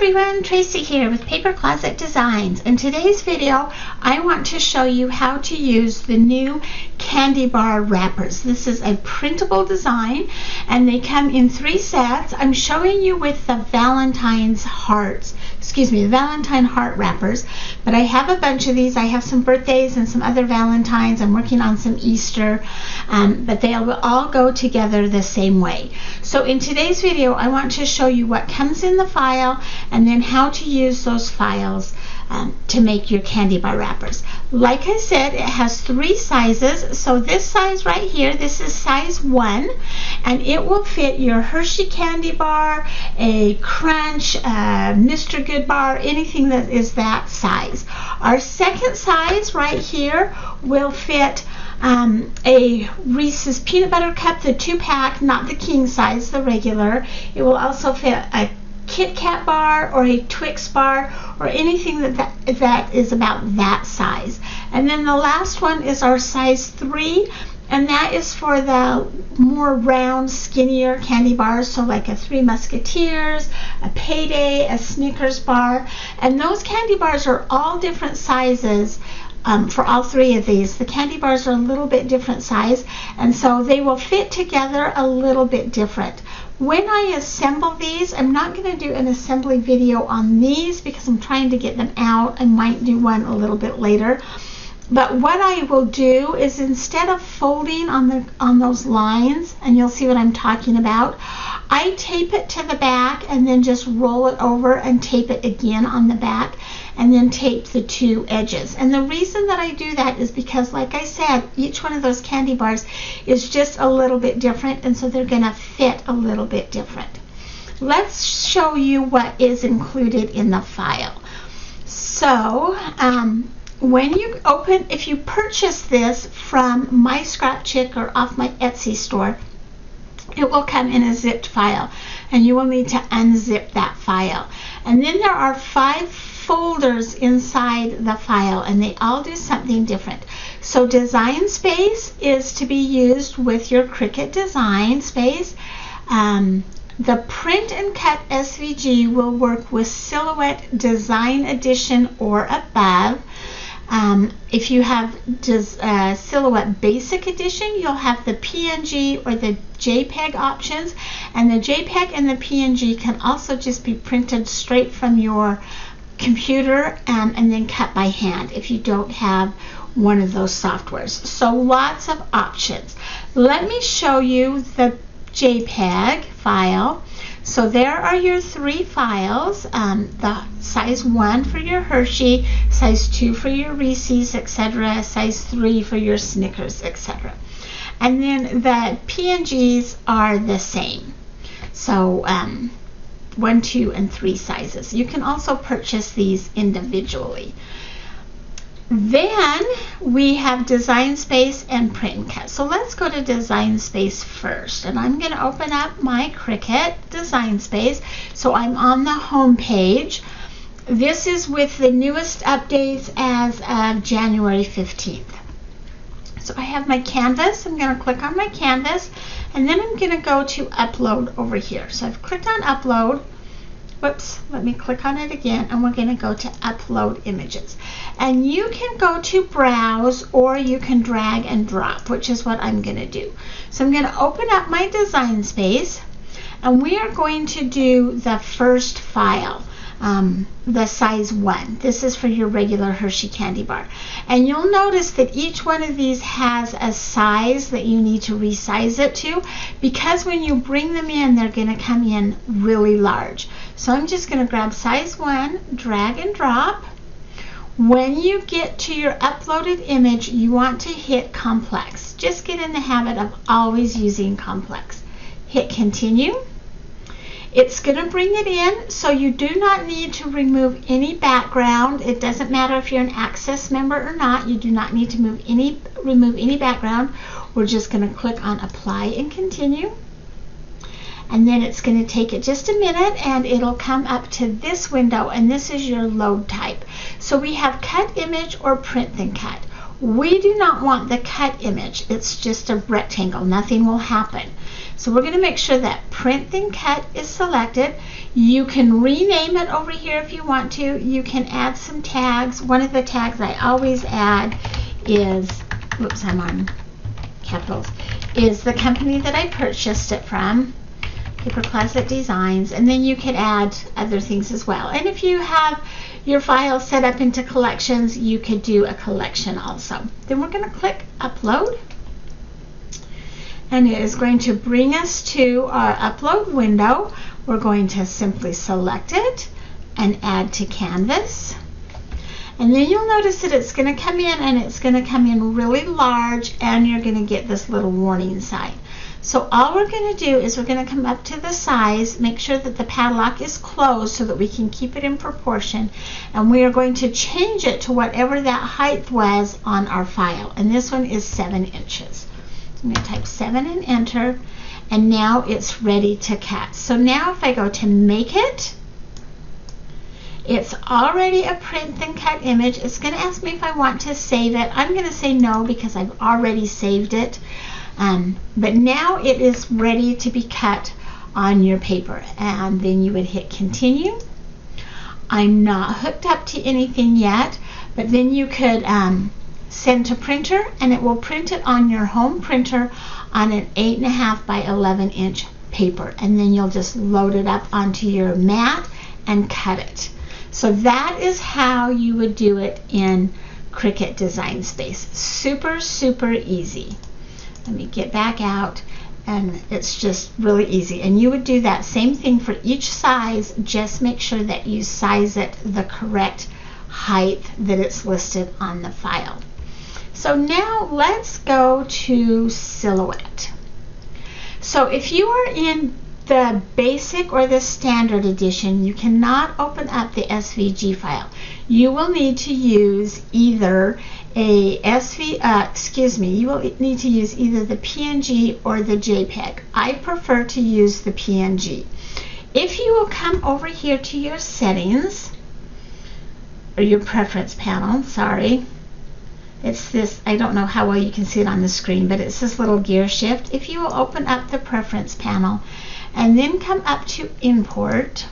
everyone, Tracy here with Paper Closet Designs. In today's video, I want to show you how to use the new candy bar wrappers. This is a printable design and they come in 3 sets. I'm showing you with the Valentine heart wrappers, but I have a bunch of these. I have some birthdays and some other Valentines. I'm working on some Easter, but they will all go together the same way. So in today's video, I want to show you what comes in the file and then how to use those files to make your candy bar wrappers. Like I said, it has 3 sizes. So this size right here, this is size 1, and it will fit your Hershey candy bar, a Crunch, Mr. Good bar, anything that is that size. Our second size right here will fit a Reese's peanut butter cup, the 2-pack, not the king size, the regular. It will also fit a Kit Kat bar or a Twix bar or anything that is about that size. And then the last one is our size 3, and that is for the more round, skinnier candy bars, so like a 3 Musketeers, a Payday, a Snickers bar. And those candy bars are all different sizes. For all 3 of these, the candy bars are a little bit different size, and so they will fit together a little bit different. When I assemble these, I'm not going to do an assembly video on these because I'm trying to get them out. I might do one a little bit later. But what I will do is, instead of folding on those lines, and you'll see what I'm talking about, I tape it to the back and then just roll it over and tape it again on the back, and then tape the 2 edges. And the reason that I do that is because, like I said, each one of those candy bars is just a little bit different, and so they're going to fit a little bit different. Let's show you what is included in the file. So when you open, if you purchase this from my Scrap Chick or off my Etsy store, it will come in a zipped file, and you will need to unzip that file. And then there are 5 folders inside the file, and they all do something different. So Design Space is to be used with your Cricut Design Space. The Print and Cut SVG will work with Silhouette Design Edition or above. If you have Silhouette Basic Edition, you'll have the PNG or the JPEG options, and the JPEG and the PNG can also just be printed straight from your computer and then cut by hand if you don't have one of those softwares. So lots of options. Let me show you the JPEG file. So there are your 3 files, the size 1 for your Hershey, size 2 for your Reese's, etc., size 3 for your Snickers, etc. And then the PNGs are the same. So 1, 2, and 3 sizes. You can also purchase these individually. Then we have Design Space and Print and Cut. So let's go to Design Space first. And I'm going to open up my Cricut Design Space. So I'm on the home page. This is with the newest updates as of January 15th. So I have my canvas. I'm going to click on my canvas, and then I'm going to go to Upload over here. So I've clicked on Upload. Whoops, let me click on it again, and we're going to go to Upload Images. And you can go to Browse, or you can drag and drop, which is what I'm going to do. So I'm going to open up my Design Space, and we are going to do the first file, the size 1. This is for your regular Hershey candy bar. And you'll notice that each one of these has a size that you need to resize it to, because when you bring them in, they're going to come in really large. So I'm just going to grab size 1, drag and drop. When you get to your uploaded image, you want to hit complex. Just get in the habit of always using complex. Hit continue. It's going to bring it in, so you do not need to remove any background. It doesn't matter if you're an Access member or not. You do not need to remove any background. We're just going to click on Apply and Continue. And then it's going to take it just a minute, and it'll come up to this window, and this is your load type. So we have Cut Image or Print Then Cut. We do not want the cut image. It's just a rectangle. Nothing will happen. So we're going to make sure that print then cut is selected. You can rename it over here if you want to. You can add some tags. One of the tags I always add is, whoops, I'm on capitals, is the company that I purchased it from, Paper Closet Designs, and then you could add other things as well. And if you have your file set up into collections, you could do a collection also. Then we're going to click upload, and it is going to bring us to our upload window. We're going to simply select it and add to canvas. And then you'll notice that it's going to come in, and it's going to come in really large, and you're going to get this little warning sign. So all we're going to do is we're going to come up to the size, make sure that the padlock is closed so that we can keep it in proportion, and we are going to change it to whatever that height was on our file. And this one is 7 inches. So I'm going to type 7 and enter, and now it's ready to cut. So now if I go to make it, it's already a print and cut image. It's going to ask me if I want to save it. I'm going to say no because I've already saved it. But now it is ready to be cut on your paper, and then you would hit continue. I'm not hooked up to anything yet, but then you could send to printer, and it will print it on your home printer on an 8.5 by 11 inch paper, and then you'll just load it up onto your mat and cut it. So that is how you would do it in Cricut Design Space. Super, super easy. Let me get back out, and it's just really easy. And you would do that same thing for each size. Just make sure that you size it the correct height that it's listed on the file. So now let's go to Silhouette. So if you are in the basic or the standard edition, you cannot open up the SVG file. You will need to use either you will need to use either the PNG or the JPEG. I prefer to use the PNG. If you will come over here to your settings, or your preference panel, sorry, it's this, I don't know how well you can see it on the screen, but it's this little gear shift. If you will open up the preference panel and then come up to import,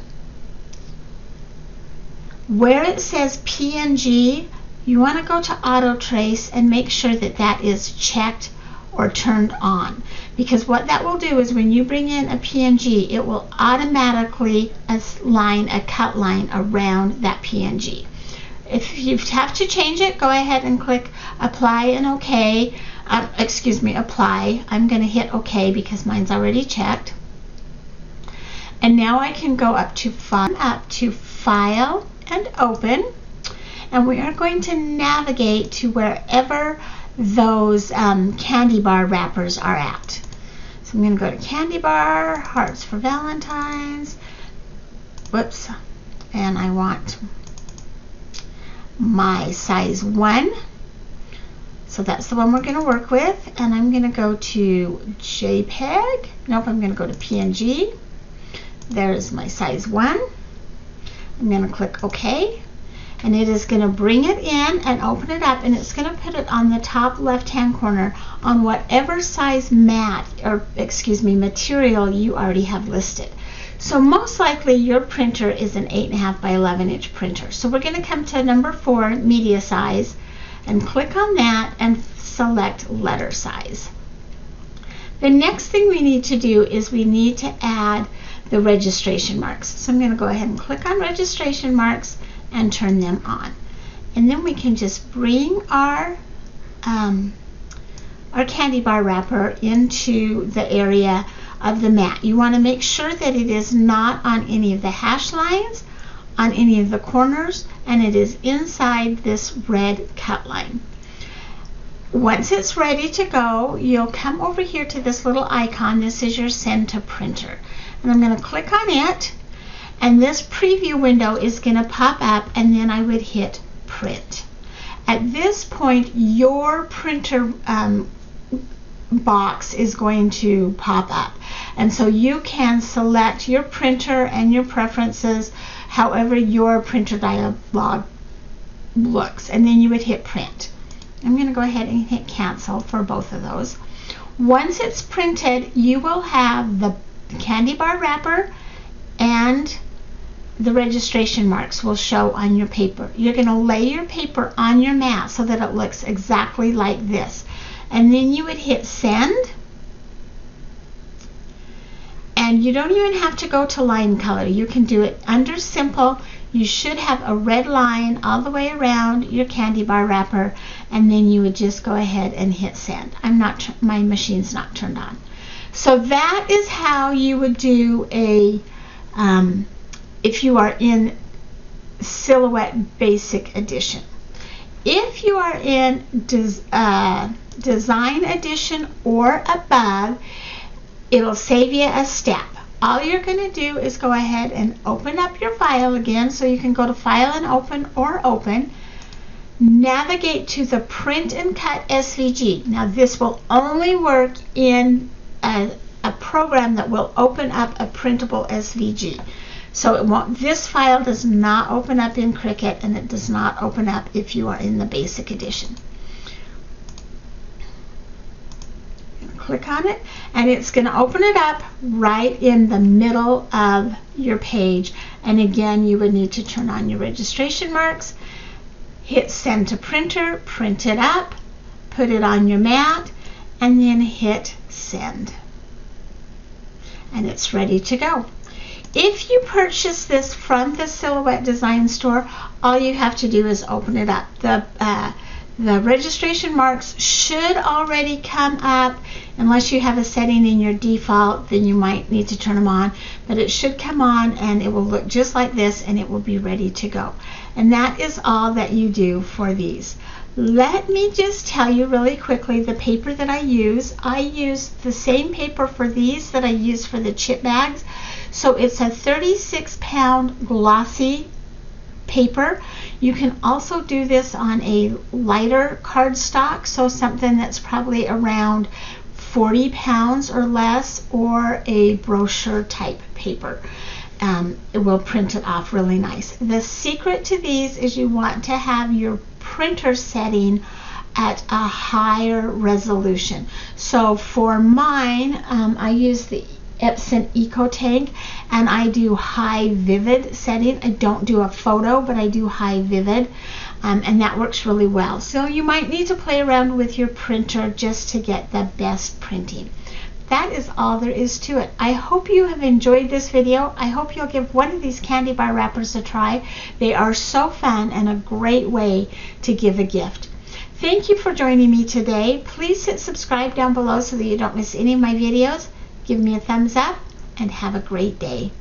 where it says PNG, you want to go to auto trace and make sure that that is checked or turned on, because what that will do is when you bring in a PNG, it will automatically align a cut line around that PNG. If you have to change it, go ahead and click apply and OK. Apply. I'm going to hit OK because mine's already checked. And now I can go up to File and Open, and we are going to navigate to wherever those candy bar wrappers are at. So I'm going to go to Candy Bar, Hearts for Valentines, whoops, and I want my size 1. So that's the one we're going to work with, and I'm going to go to JPEG. Nope, I'm going to go to PNG. There's my size 1. I'm going to click OK, and it is going to bring it in and open it up, and it's going to put it on the top left-hand corner on whatever size material you already have listed. So most likely your printer is an 8.5 by 11 inch printer. So we're going to come to number 4, media size, and click on that and select letter size. The next thing we need to do is we need to add the registration marks. So I'm going to go ahead and click on registration marks and turn them on. And then we can just bring our candy bar wrapper into the area of the mat. You want to make sure that it is not on any of the hash lines, on any of the corners, and it is inside this red cut line. Once it's ready to go, you'll come over here to this little icon. This is your send to printer. And I'm going to click on it, and this preview window is going to pop up, and then I would hit print. At this point, your printer box is going to pop up, and so you can select your printer and your preferences however your printer dialog looks, and then you would hit print. I'm going to go ahead and hit cancel for both of those. Once it's printed, you will have the candy bar wrapper and the registration marks will show on your paper. You're going to lay your paper on your mat so that it looks exactly like this. And then you would hit send. And you don't even have to go to line color. You can do it under simple. You should have a red line all the way around your candy bar wrapper, and then you would just go ahead and hit send. My machine's not turned on. So that is how you would do a if you are in Silhouette Basic Edition. If you are in Design Edition or above, it'll save you a step. All you're going to do is go ahead and open up your file again, so you can go to File and Open or Open. Navigate to the Print and Cut SVG. Now this will only work in a program that will open up a printable SVG. So it won't. This file does not open up in Cricut, and it does not open up if you are in the Basic Edition. Click on it, and it's going to open it up right in the middle of your page. And again, you would need to turn on your registration marks, hit send to printer, print it up, put it on your mat, and then hit send. And it's ready to go. If you purchase this from the Silhouette Design Store, all you have to do is open it up. The registration marks should already come up. Unless you have a setting in your default, then you might need to turn them on. But it should come on, and it will look just like this, and it will be ready to go. And that is all that you do for these. Let me just tell you really quickly the paper that I use. I use the same paper for these that I use for the chip bags. So it's a 36-pound glossy paper. You can also do this on a lighter cardstock, so something that's probably around 40 pounds or less, or a brochure type paper. It will print it off really nice. The secret to these is you want to have your printer setting at a higher resolution. So for mine, I use the Epson Eco Tank, and I do high vivid setting. I don't do a photo, but I do high vivid, and that works really well. So you might need to play around with your printer just to get the best printing. That is all there is to it. I hope you have enjoyed this video. I hope you'll give one of these candy bar wrappers a try. They are so fun and a great way to give a gift. Thank you for joining me today. Please hit subscribe down below so that you don't miss any of my videos. Give me a thumbs up and have a great day.